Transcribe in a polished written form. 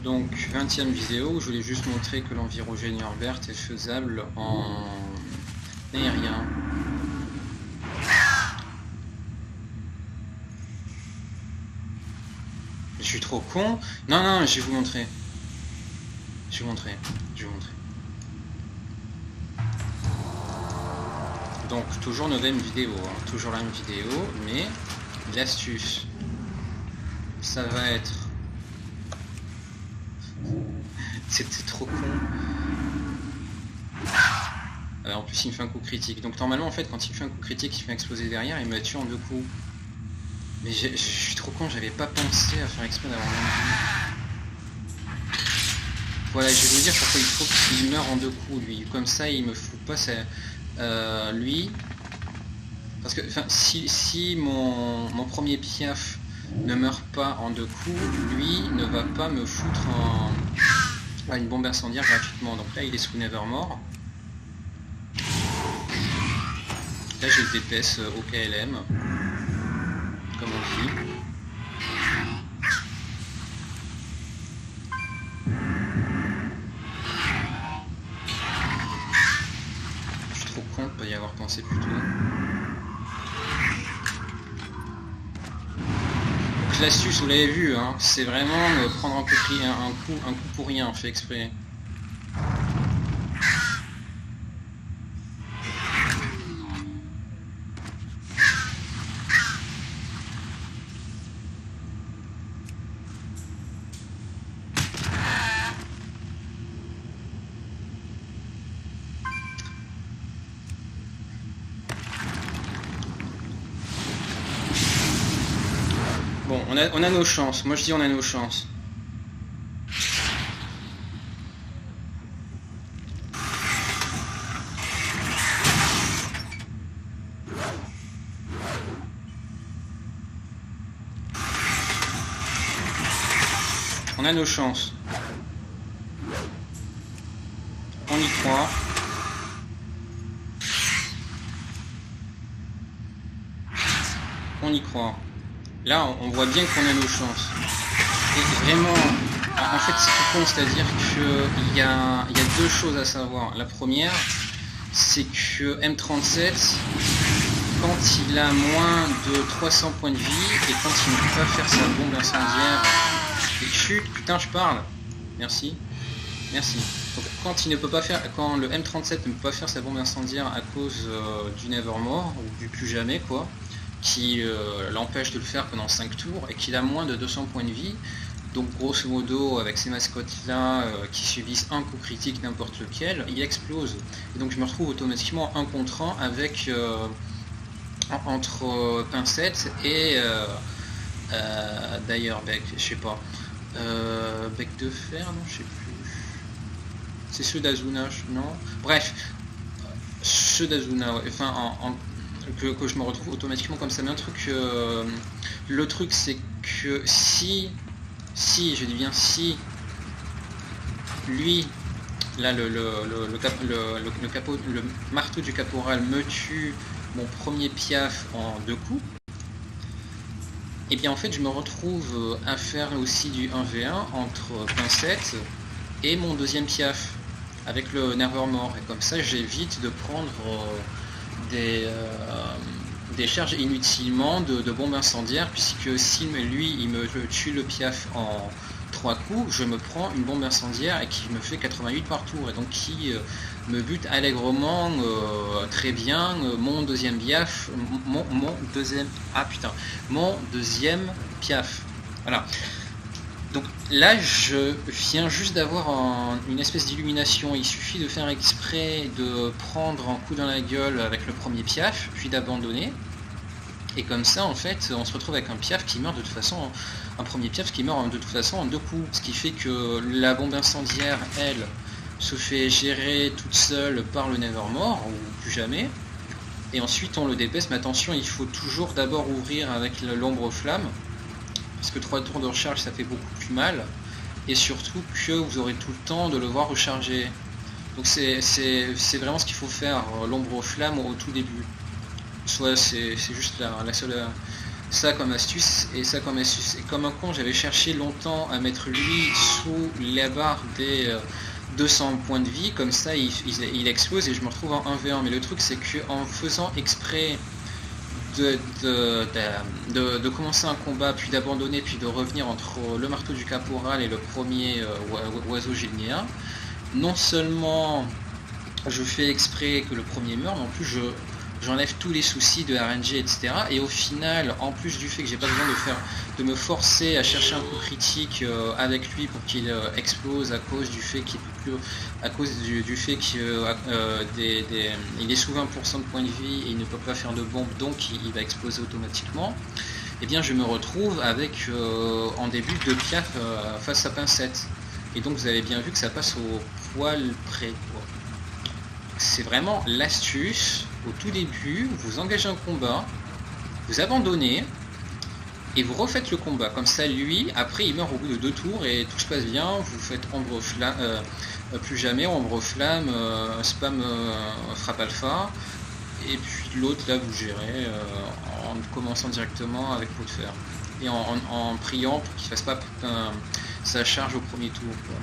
Donc 20e vidéo où je voulais juste montrer que l'envirogène Herbert est faisable en aérien. Je suis trop con. Non, non, je vais vous montrer. Je vais vous montrer. Donc toujours 9e vidéo, hein. Toujours la même vidéo, mais l'astuce, ça va être... C'était trop con. Alors, en plus il me fait un coup critique. Donc normalement en fait quand il me fait un coup critique, il fait exploser derrière, il me tue en 2 coups. Mais je suis trop con, j'avais pas pensé à faire exprès d'avoir un... Voilà, je vais vous dire pourquoi il faut qu'il meure en 2 coups lui. Comme ça il me fout pas ça. Lui, parce que si mon premier piaf ne meurt pas en 2 coups, lui ne va pas me foutre une bombe incendiaire gratuitement. Donc là il est sous Nevermore. Là je le DPS au KLM, comme on dit. De pas y avoir pensé plus tôt. Donc l'astuce, vous l'avez vu, hein, c'est vraiment prendre un coup pour rien, fait exprès. Bon, on a nos chances. Moi je dis on a nos chances. On a nos chances. On y croit. On y croit. Là, on voit bien qu'on a nos chances. Et vraiment, en fait, c'est tout con, c'est-à-dire qu'il y a 2 choses à savoir. La première, c'est que M37, quand il a moins de 300 points de vie, et quand il ne peut pas faire sa bombe incendiaire, et chut, putain, je parle. Merci. Merci. Donc, quand il ne peut pas faire, quand le M37 ne peut pas faire sa bombe incendiaire à cause du Nevermore, ou du plus jamais, quoi, qui l'empêche de le faire pendant 5 tours et qu'il a moins de 200 points de vie, donc grosso modo avec ces mascottes là qui subissent un coup critique n'importe lequel, il explose. Et donc je me retrouve automatiquement 1 contre 1 avec entre Pincette et d'ailleurs Bec, je sais pas, Bec de fer, non je sais plus, c'est ceux d'Azuna, non, bref, ceux d'Azuna, ouais. Enfin que je me retrouve automatiquement comme ça. Mais un truc, le truc c'est que si je dis bien si lui là le marteau du caporal me tue mon premier piaf en 2 coups, et bien en fait je me retrouve à faire aussi du 1v1 entre Pincette et mon deuxième piaf avec le Nevermore, et comme ça j'évite de prendre des charges inutilement de bombes incendiaires, puisque si lui il me tue le piaf en 3 coups, je me prends une bombe incendiaire et qui me fait 88 par tour, et donc qui me bute allègrement très bien mon deuxième piaf, mon deuxième piaf. Voilà. Donc là je viens juste d'avoir une espèce d'illumination. Il suffit de faire exprès de prendre un coup dans la gueule avec le premier piaf, puis d'abandonner, et comme ça en fait on se retrouve avec un piaf qui meurt de toute façon, un premier piaf qui meurt de toute façon en 2 coups, ce qui fait que la bombe incendiaire elle se fait gérer toute seule par le Nevermore ou plus jamais, et ensuite on le DPS. Mais attention, il faut toujours d'abord ouvrir avec l'ombre flamme, parce que 3 tours de recharge ça fait beaucoup plus mal, et surtout que vous aurez tout le temps de le voir recharger. Donc c'est vraiment ce qu'il faut faire, l'ombre flamme au tout début. Soit c'est juste la seule ça comme astuce et ça comme astuce. Et comme un con, j'avais cherché longtemps à mettre lui sous la barre des 200 points de vie, comme ça il explose et je me retrouve en 1v1. Mais le truc c'est que en faisant exprès de commencer un combat, puis d'abandonner, puis de revenir entre le marteau du caporal et le premier oiseau génial, non seulement je fais exprès que le premier meurt, mais en plus j'enlève tous les soucis de RNG, etc. Et au final, en plus du fait que j'ai pas besoin de me forcer à chercher un coup critique avec lui pour qu'il explose à cause du fait qu'il peut plus, à cause du fait qu'il est sous 20% de points de vie et il ne peut pas faire de bombe, donc il va exploser automatiquement. Et bien je me retrouve avec en début de piaf face à pincette. Et donc vous avez bien vu que ça passe au poil près, quoi. C'est vraiment l'astuce. Au tout début, vous engagez un combat, vous abandonnez et vous refaites le combat. Comme ça, lui, après, il meurt au bout de 2 tours et tout se passe bien. Vous faites ombre flamme, plus jamais ombre flamme, spam frappe alpha. Et puis l'autre, là, vous gérez en commençant directement avec pot de fer et en priant pour qu'il fasse pas sa charge au premier tour, quoi.